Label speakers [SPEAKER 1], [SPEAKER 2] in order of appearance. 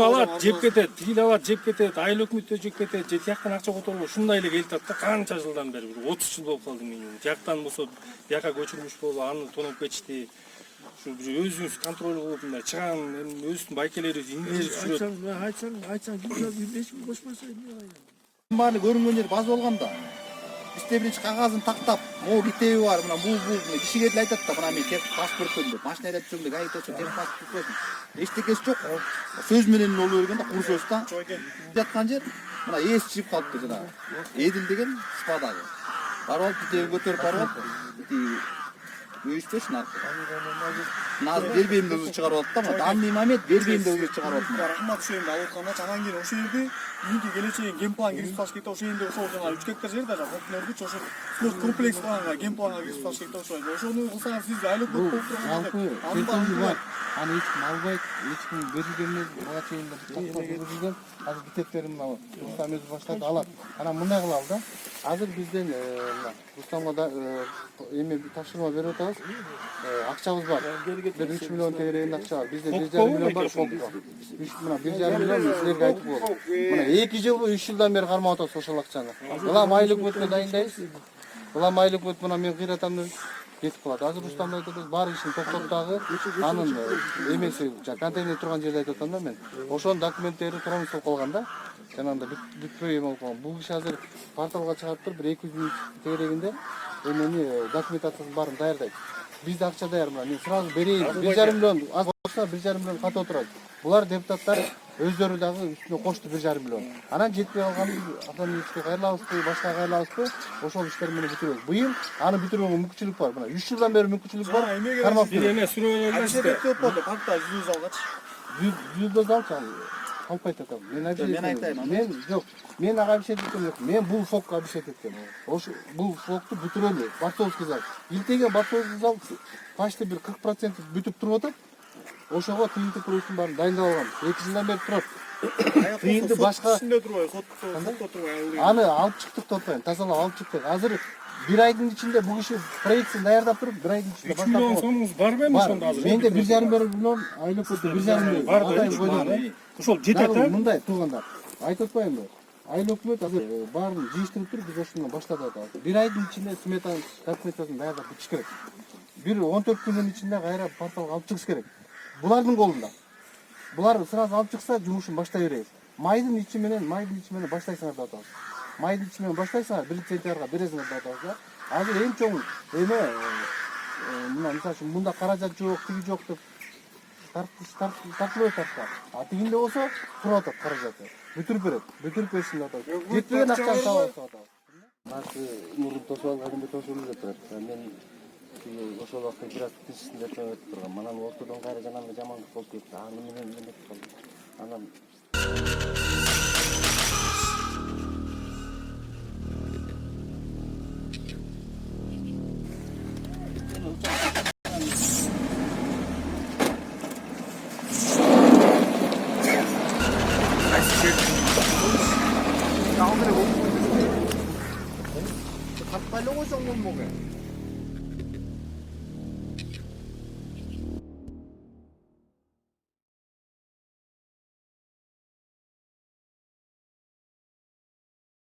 [SPEAKER 1] алат жеп кетет, тигил алат жеп кетет, айыл өкмөттө жеп кетет, же тияктан акча которуп ушундай эле келип атат да канча жылдан бери, 30 жыл болуп калды минимум. Тияктан болсо бияка көчүрмүш болуп, аны тоноп кетишти. Ушу өзүңүз контроль кылып мындай чыган, өзүбүздүн байкелерибиз, индерибиз жүрөт.
[SPEAKER 2] Айтсаң, эч ким кошпосо эмне
[SPEAKER 3] Баары көрүнгөн жер баз болгон да. Бизде биринчи кагазын тактап, могу китеби бар, мына бул кишиге деле айтат да, мына мен тек паспорттун деп, машина айдатсаң да, айтасың, тек паспорт. Эчтекеси жок. Сөз менен боло берген да, кур сөз да. Жаткан жер мына эс чыгып калыптыр жанагы. Эдил деген спадагы. Барып алып китеби көтөрүп барып алып, өйстөшүн аркы. Назыр бербейм деп чыгарып алды да, мына данный момент бербейм деп чыгарып алды.
[SPEAKER 2] Рахмат ошондо алып атканда анан кийин ошол жерде кийинки келечегин генплан киргизип алыш керек да, ошол жерде ошол жана 3 гектар жер да, фондордучу ошо спорт комплекс планга, генпланга киргизип алыш керек да ошо. Ошону кылсаңыз сиз айлык болуп турган.
[SPEAKER 4] Жалпы бар. Аны эч ким албайт, эч ким берилген эмес, буга чейин жүргүзгөн. Азыр китептерин мына Рустам өзү баштады, алат. Анан мындай кылалы да. Азыр бизден мына Рустамга да эме тапшырма берип атабыз. Акчабыз бар. 3 миллион тегерегин акча бар. Бизде 1,5 миллион бар, фондко. Мына 1,5 миллион силерге айтып болот. Мына 2 жыл, 3 жылдан бери кармап атабыз ошол акчаны. Улам айлык өтүп дайындайбыз. Улам айлык өтүп мына мен кыйратам деп кетип калат. Азыр Рустам айтат, бар ишин токтоп дагы анын эмеси, контейнер турган жерде айтып атам да мен. Ошонун документтери турамыз болуп калган да. Жанагындай бүтпөй эме болуп калган. Бул киши азыр порталга чыгарып туруп, 200 миң тегерегинде эмени документациясын баарын даярдайт. Бизде акча даяр мына. Мен сразу берейин. 1,5 миллион, аз болсо 1,5 миллион ката отурат. Булар депутаттар өздөрү дагы үстүнө кошту 1,5 миллион. Анан жетпей калганын автомобилистке кайрылабызбы, башка кайрылабызбы, ошол иштер менен бүтүрөбүз. Быйыл аны бүтүрүүгө мүмкүнчүлүк бар. Мына 3 жылдан бери мүмкүнчүлүк бар. Кармап
[SPEAKER 1] Бир эме суроо
[SPEAKER 2] Ошондой көп болду, паркта 100 алгач.
[SPEAKER 4] 100 алчы калпайт атам. Мен
[SPEAKER 3] айтайын.
[SPEAKER 4] Мен жок. Мен ага бишет эткем жок. Мен бул фокко бишет эткем. Ошо бул фокту бүтүрөлү. Бартовский зал. Илтеге Бартовский зал почти бир 40% бүтүп туруп атат. Ошого тыйынтык курулуштун баарын дайындап алган. 2 жылдан бери турат. Тыйынды башка
[SPEAKER 2] ичинде турбай, сотто турбай.
[SPEAKER 4] аны алып чыктык деп атпайм. Тазалап алып чыктык. Азыр бир айдын ичинде бул киши проектин даярдап туруп, бир айдын ичинде
[SPEAKER 1] 3 миллион сомуңуз барбы эми ошондо азыр?
[SPEAKER 4] Менде 1,5 миллион айлык өтө 1,5 миллион
[SPEAKER 1] Бар да. Ошол жетет да?
[SPEAKER 4] Мындай туугандар. Айтып атпаймынбы? Айыл өкмөт азыр баарын жыйыштырып туруп, биз ошондон баштадык атабыз. Бир айдын ичинде сметанын документациясын даярдап бүтүш керек. Бир 14 күнүн ичинде кайра порталга алып чыгыш керек. Булардын колунда. Булар сразу алып чыкса, жумушун баштай беребиз. Майдын ичи менен баштайсыңар деп атабыз. Майдын ичи менен баштайсыңар, 1 бересиңер деп атабыз да. Азыр эң чоң эме мына мисалы үчүн мында каражат жок, тиги жок деп тартылып атат. А тигинде болсо туруп атат каражаты. Бүтүрүп берет. Бүтүрүп берсин деп атат. Жетпеген акчаны таап атат. Башы мурун тосуп алганда тосуп жүрүп атат. Мен ошол убакта бир аз тынчсын деп өтүп тургам. Анан ортодон кайра жанагындай жамандык болуп кетти. Аны менен эме кылды. Анан
[SPEAKER 3] Катпайлы койсоң болмок.